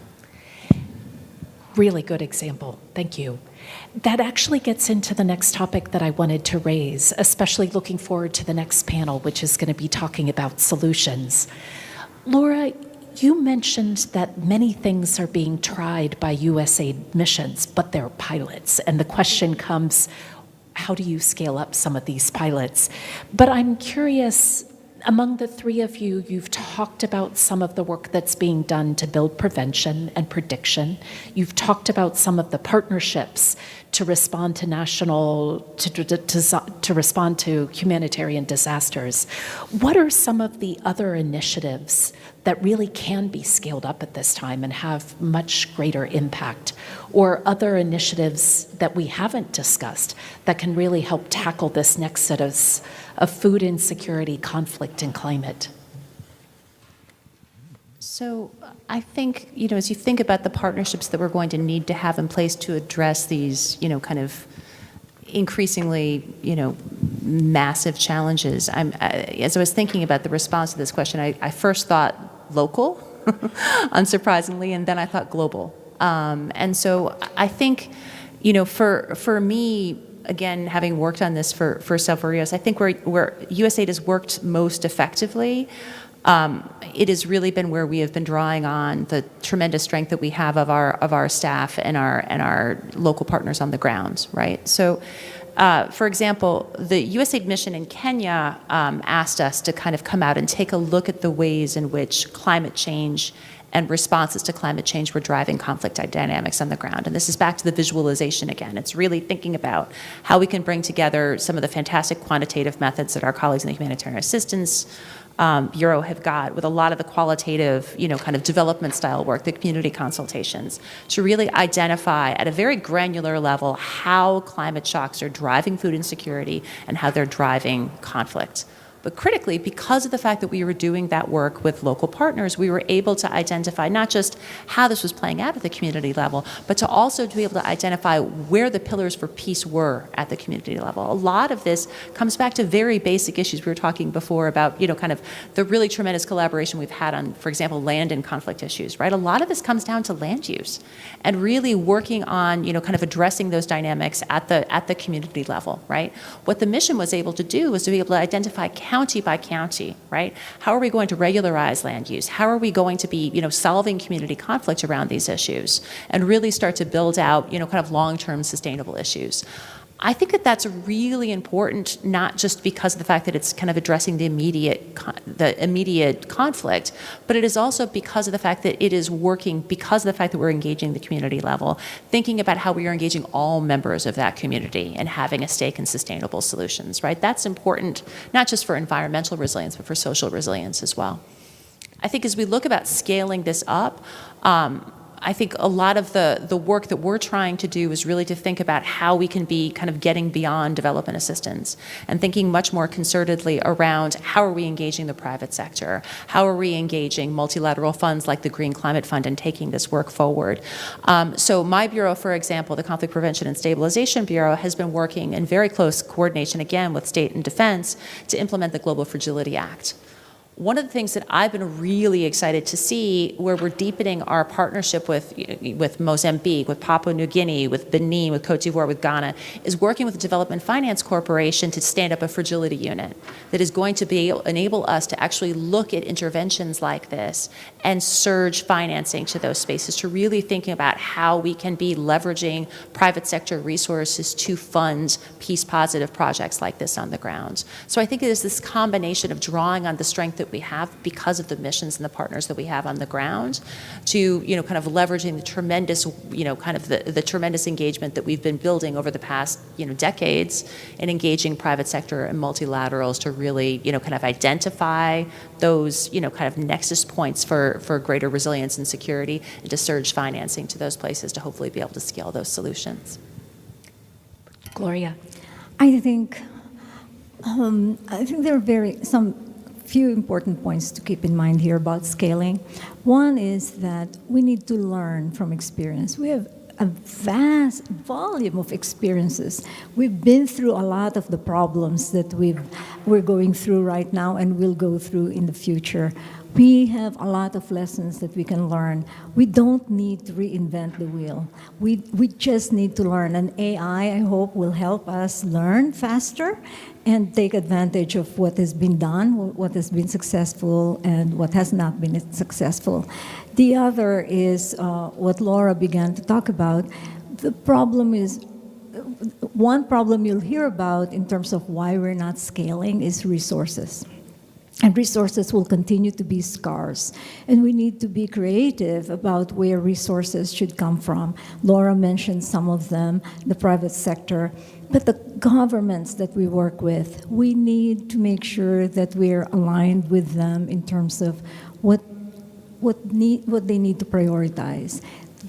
Really good example. Thank you. That actually gets into the next topic that I wanted to raise, especially looking forward to the next panel, which is going to be talking about solutions. Laura, you mentioned that many things are being tried by USAID missions, but they're pilots. And the question comes, how do you scale up some of these pilots? But I'm curious, among the three of you, you've talked about some of the work that's being done to build prevention and prediction. You've talked about some of the partnerships to respond to to respond to humanitarian disasters. What are some of the other initiatives that really can be scaled up at this time and have much greater impact? Or other initiatives that we haven't discussed that can really help tackle this next set of food insecurity, conflict, and climate? So I think, as you think about the partnerships that we're going to need to have in place to address these, kind of increasingly, massive challenges, as I was thinking about the response to this question, I first thought local, unsurprisingly, and then I thought global. And so I think, for me, again, having worked on this for several years, I think where USAID has worked most effectively, it has really been where we have been drawing on the tremendous strength that we have of our staff and our local partners on the ground, right? So, for example, the USAID mission in Kenya asked us to kind of come out and take a look at the ways in which climate change and responses to climate change were driving conflict dynamics on the ground. And this is back to the visualization again. It's really thinking about how we can bring together some of the fantastic quantitative methods that our colleagues in the humanitarian assistance Bureau have got with a lot of the qualitative, kind of development style work, the community consultations, to really identify at a very granular level how climate shocks are driving food insecurity and how they're driving conflict. But critically, because of the fact that we were doing that work with local partners, we were able to identify not just how this was playing out at the community level, but to also to be able to identify where the pillars for peace were at the community level. A lot of this comes back to very basic issues. We were talking before about, kind of the really tremendous collaboration we've had on, for example, land and conflict issues, right? A lot of this comes down to land use and really working on, kind of addressing those dynamics at the community level, right? What the mission was able to do was to be able to identify county by county, right? How are we going to regularize land use? How are we going to be, solving community conflict around these issues and really start to build out, kind of long-term sustainable issues? I think that that's really important, not just because of the fact that it's kind of addressing the immediate conflict, but it is also because of the fact that it is working, because of the fact that we're engaging the community level, thinking about how we are engaging all members of that community and having a stake in sustainable solutions, right? That's important, not just for environmental resilience, but for social resilience as well. I think as we look about scaling this up, I think a lot of the work that we're trying to do is really to think about how we can be kind of getting beyond development assistance and thinking much more concertedly around how are we engaging the private sector? How are we engaging multilateral funds like the Green Climate Fund and taking this work forward? So my bureau, for example, the Conflict Prevention and Stabilization Bureau, has been working in very close coordination, again, with state and defense to implement the Global Fragility Act. One of the things that I've been really excited to see, where we're deepening our partnership with Mozambique, with Papua New Guinea, with Benin, with Cote d'Ivoire, with Ghana, is working with the Development Finance Corporation to stand up a fragility unit that is going to enable us to actually look at interventions like this and surge financing to those spaces, to really thinking about how we can be leveraging private sector resources to fund peace-positive projects like this on the ground. So I think it is this combination of drawing on the strength that we have because of the missions and the partners that we have on the ground to, kind of leveraging the tremendous, kind of the tremendous engagement that we've been building over the past, decades in engaging private sector and multilaterals to really, kind of identify those, kind of nexus points for greater resilience and security and to surge financing to those places to hopefully be able to scale those solutions. Gloria. I think there are few important points to keep in mind here about scaling. One is that we need to learn from experience. We have a vast volume of experiences. We've been through a lot of the problems that we're going through right now and will go through in the future. We have a lot of lessons that we can learn. We don't need to reinvent the wheel. We just need to learn. And AI, I hope, will help us learn faster and take advantage of what has been done, what has been successful, and what has not been successful. The other is what Laura began to talk about. The problem is, one problem you'll hear about in terms of why we're not scaling is resources. And resources will continue to be scarce. And we need to be creative about where resources should come from. Laura mentioned some of them, the private sector. But the governments that we work with, we need to make sure that we're aligned with them in terms of what they need to prioritize.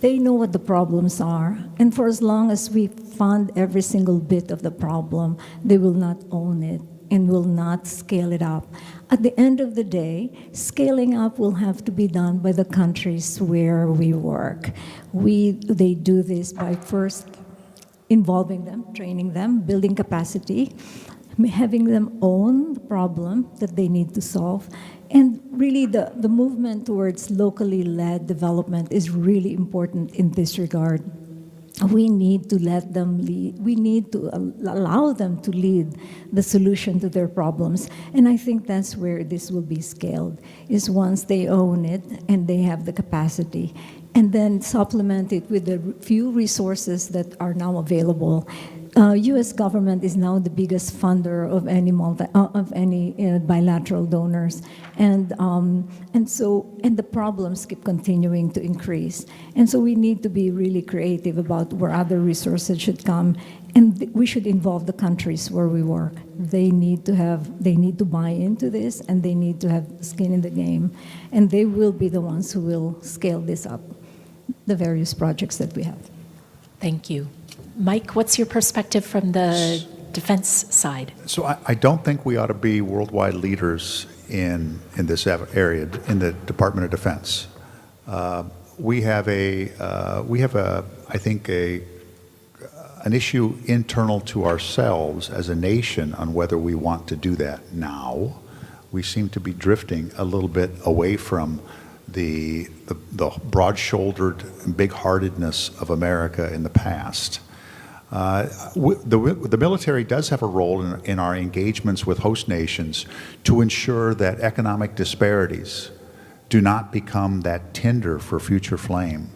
They know what the problems are. And for as long as we fund every single bit of the problem, they will not own it and will not scale it up. At the end of the day, scaling up will have to be done by the countries where we work. They do this by first involving them, training them, building capacity, having them own the problem that they need to solve. And really the movement towards locally led development is really important in this regard. We need to let them lead. We need to allow them to lead the solution to their problems. And I think that's where this will be scaled, is once they own it and they have the capacity. And then supplement it with the few resources that are now available. U.S. government is now the biggest funder of any bilateral donors, and the problems keep continuing to increase, and so we need to be really creative about where other resources should come, and we should involve the countries where we work. They need to buy into this, and they need to have skin in the game, and they will be the ones who will scale this up, the various projects that we have. Thank you. Mike, what's your perspective from the defense side? So I don't think we ought to be worldwide leaders in this area, in the Department of Defense. We have I think an issue internal to ourselves as a nation on whether we want to do that now. We seem to be drifting a little bit away from the broad-shouldered and big-heartedness of America in the past. The military does have a role in our engagements with host nations to ensure that economic disparities do not become that tinder for future flame,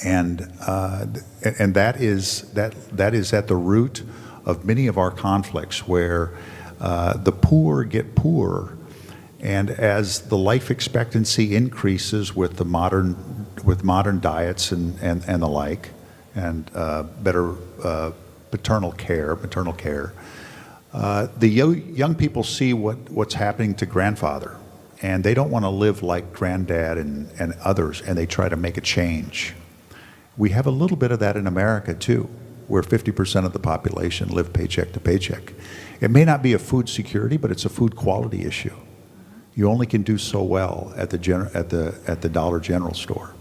and that is at the root of many of our conflicts, where the poor get poorer, and as the life expectancy increases with modern diets and the like, and better maternal care, the young people see what's happening to grandfather, and they don't want to live like granddad and others, and they try to make a change. We have a little bit of that in America too, where 50% of the population live paycheck to paycheck. It may not be a food security, but it's a food quality issue. You only can do so well at the Dollar General store.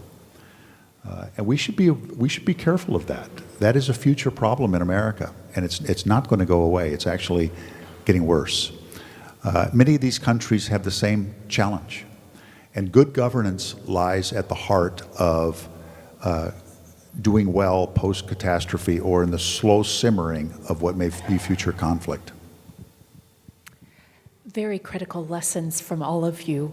And we should be careful of that. That is a future problem in America, and it's not going to go away. It's actually getting worse. Many of these countries have the same challenge, and good governance lies at the heart of doing well post-catastrophe or in the slow simmering of what may be future conflict. Very critical lessons from all of you.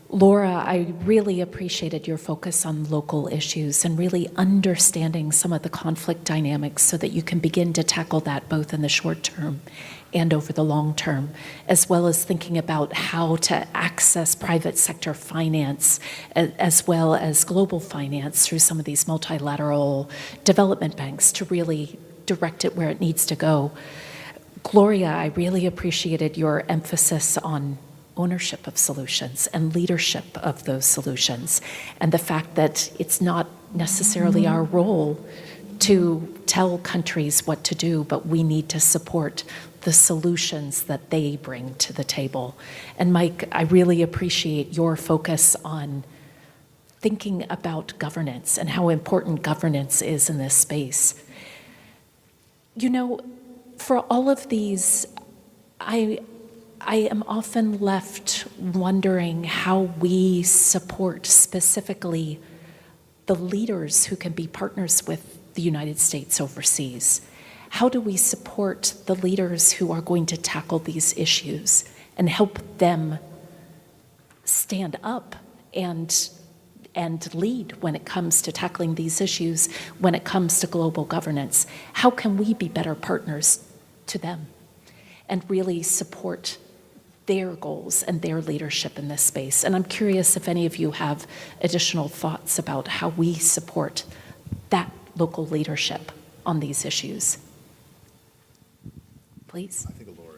Laura, I really appreciated your focus on local issues and really understanding some of the conflict dynamics so that you can begin to tackle that both in the short term and over the long term, as well as thinking about how to access private sector finance as well as global finance through some of these multilateral development banks to really direct it where it needs to go. Gloria, I really appreciated your emphasis on ownership of solutions and leadership of those solutions, and the fact that it's not necessarily our role to tell countries what to do, but we need to support the solutions that they bring to the table. And Mike, I really appreciate your focus on thinking about governance and how important governance is in this space. You know, for all of these, I am often left wondering how we support specifically the leaders who can be partners with the United States overseas. How do we support the leaders who are going to tackle these issues and help them stand up and lead when it comes to tackling these issues, when it comes to global governance? How can we be better partners to them and really support their goals and their leadership in this space? And I'm curious if any of you have additional thoughts about how we support that local leadership on these issues. Please. I think Laura.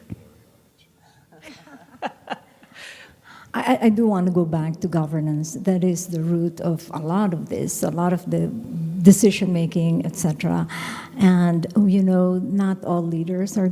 I do want to go back to governance. That is the root of a lot of this, a lot of the decision making, etc. And you know, not all leaders are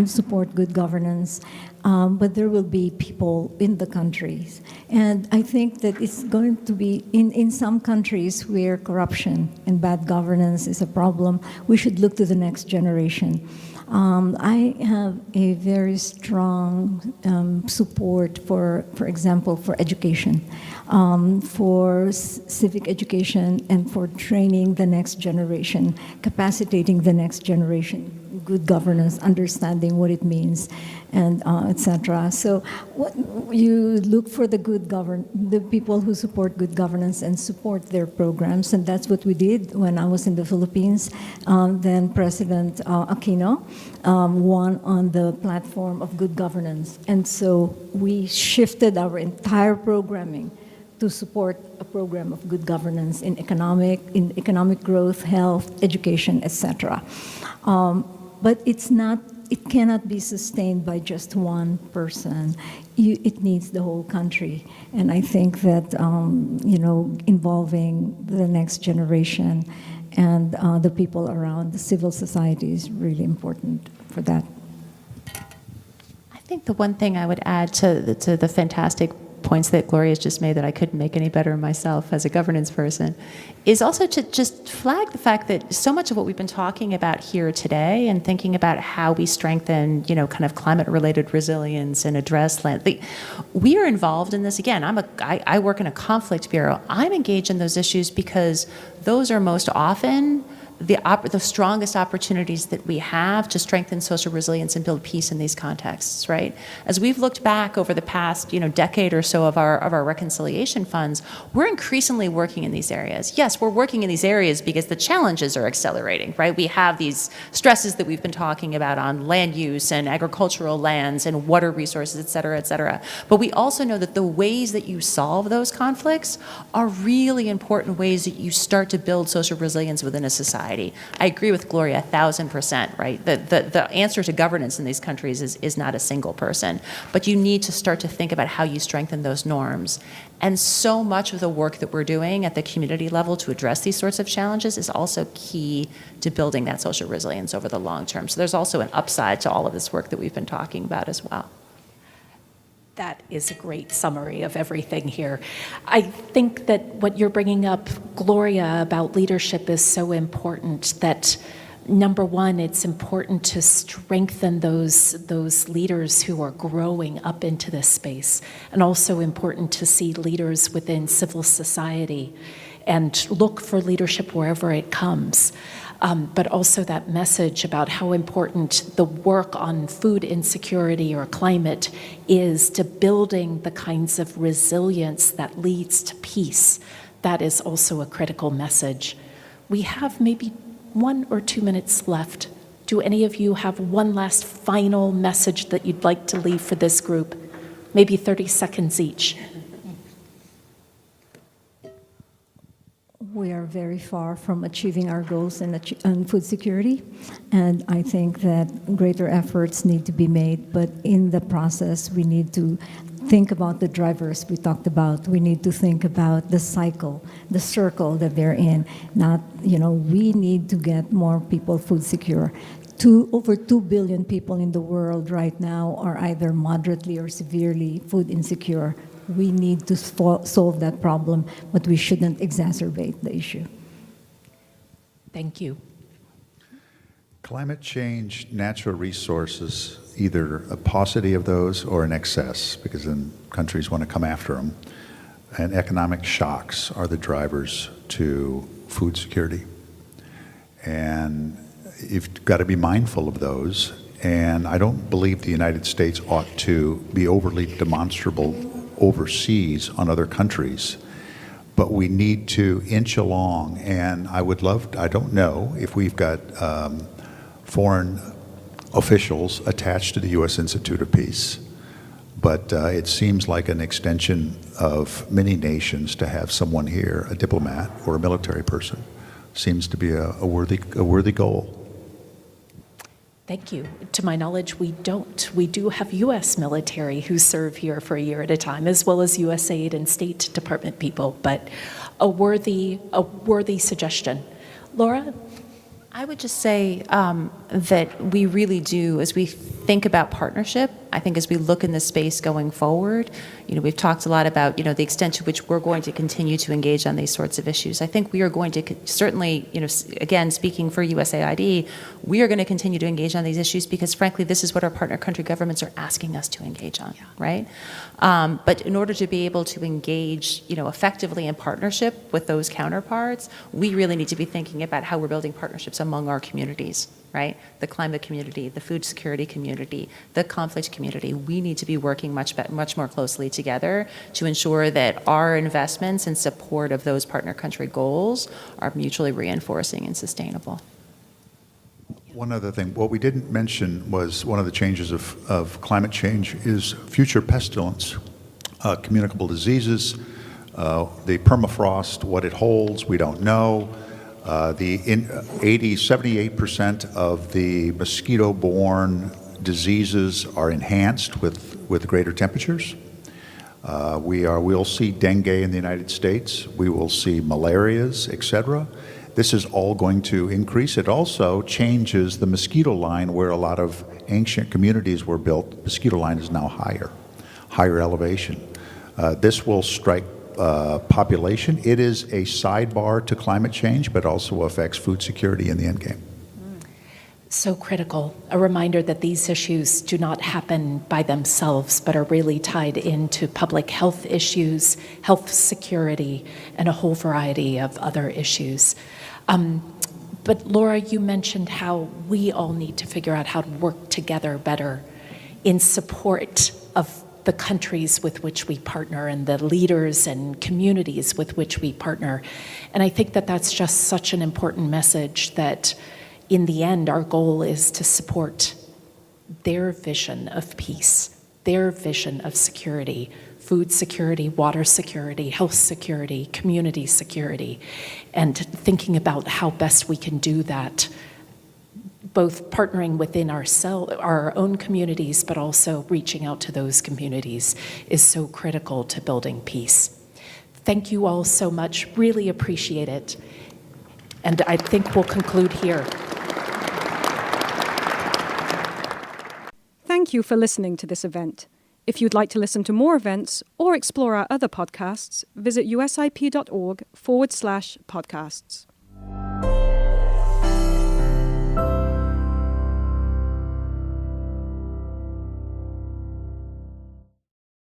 support good governance, but there will be people in the countries. And I think that it's going to be in some countries where corruption and bad governance is a problem, we should look to the next generation. I have a very strong support for example, for education, for civic education, and for training the next generation, capacitating the next generation. good governance, understanding what it means, and etc. So you look for the the people who support good governance and support their programs, and that's what we did when I was in the Philippines. Then President Aquino won on the platform of good governance, and so we shifted our entire programming to support a program of good governance in economic growth, health, education, etc. But it cannot be sustained by just one person. It needs the whole country. And I think that, involving the next generation and the people around the civil society is really important for that. I think the one thing I would add to the fantastic points that Gloria has just made that I couldn't make any better myself as a governance person is also to just flag the fact that so much of what we've been talking about here today and thinking about how we strengthen, kind of climate-related resilience and address land. We are involved in this. Again, I work in a conflict bureau. I'm engaged in those issues because those are most often the strongest opportunities that we have to strengthen social resilience and build peace in these contexts, right? As we've looked back over the past, decade or so of our reconciliation funds, we're increasingly working in these areas. Yes, we're working in these areas because the challenges are accelerating, right? We have these stresses that we've been talking about on land use and agricultural lands and water resources, et cetera, et cetera. But we also know that the ways that you solve those conflicts are really important ways that you start to build social resilience within a society. I agree with Gloria 1,000%, right? The answer to governance in these countries is not a single person, but you need to start to think about how you strengthen those norms. And so much of the work that we're doing at the community level to address these sorts of challenges is also key to building that social resilience over the long term. So there's also an upside to all of this work that we've been talking about as well. That is a great summary of everything here. I think that what you're bringing up, Gloria, about leadership is so important that, number one, it's important to strengthen those leaders who are growing up into this space, and also important to see leaders within civil society and look for leadership wherever it comes. But also that message about how important the work on food insecurity or climate is to building the kinds of resilience that leads to peace. That is also a critical message. We have maybe 1 or 2 minutes left. Do any of you have one last final message that you'd like to leave for this group? Maybe 30 seconds each. We are very far from achieving our goals in food security, and I think that greater efforts need to be made, but in the process we need to think about the drivers we talked about. We need to think about the cycle, the circle that they're in. We need to get more people food secure. Over 2 billion people in the world right now are either moderately or severely food insecure. We need to solve that problem, but we shouldn't exacerbate the issue. Thank you. Climate change, natural resources, either a paucity of those or an excess, because then countries want to come after them. And economic shocks are the drivers to food security. And you've got to be mindful of those. And I don't believe the United States ought to be overly demonstrable overseas on other countries, but we need to inch along. And I don't know if we've got foreign officials attached to the U.S. Institute of Peace, but it seems like an extension of many nations to have someone here, a diplomat or a military person. Seems to be a worthy goal. Thank you. To my knowledge, we don't. We do have U.S. military who serve here for a year at a time, as well as USAID and State Department people, but a worthy suggestion. Laura? I would just say that we really do, as we think about partnership, I think as we look in this space going forward, we've talked a lot about, the extent to which we're going to continue to engage on these sorts of issues. I think we are going to certainly, again, speaking for USAID, we are going to continue to engage on these issues because, frankly, this is what our partner country governments are asking us to engage on, right? But in order to be able to engage, effectively in partnership with those counterparts, we really need to be thinking about how we're building partnerships among our communities. right? The climate community, the food security community, the conflict community. We need to be working much more closely together to ensure that our investments in support of those partner country goals are mutually reinforcing and sustainable. One other thing, what we didn't mention was one of the changes of climate change is future pestilence, communicable diseases, the permafrost, what it holds, we don't know. 78% of the mosquito-borne diseases are enhanced with greater temperatures. We'll see dengue in the United States. We will see malarias, et cetera. This is all going to increase. It also changes the mosquito line where a lot of ancient communities were built. The mosquito line is now higher elevation. This will strike population. It is a sidebar to climate change, but also affects food security in the end game. So critical. A reminder that these issues do not happen by themselves, but are really tied into public health issues, health security, and a whole variety of other issues. But Laura, you mentioned how we all need to figure out how to work together better in support of the countries with which we partner and the leaders and communities with which we partner. And I think that that's just such an important message that in the end, our goal is to support their vision of peace, their vision of security, food security, water security, health security, community security, and thinking about how best we can do that, both partnering within our own communities, but also reaching out to those communities is so critical to building peace. Thank you all so much, really appreciate it. And I think we'll conclude here. Thank you for listening to this event. If you'd like to listen to more events or explore our other podcasts, visit usip.org/podcasts.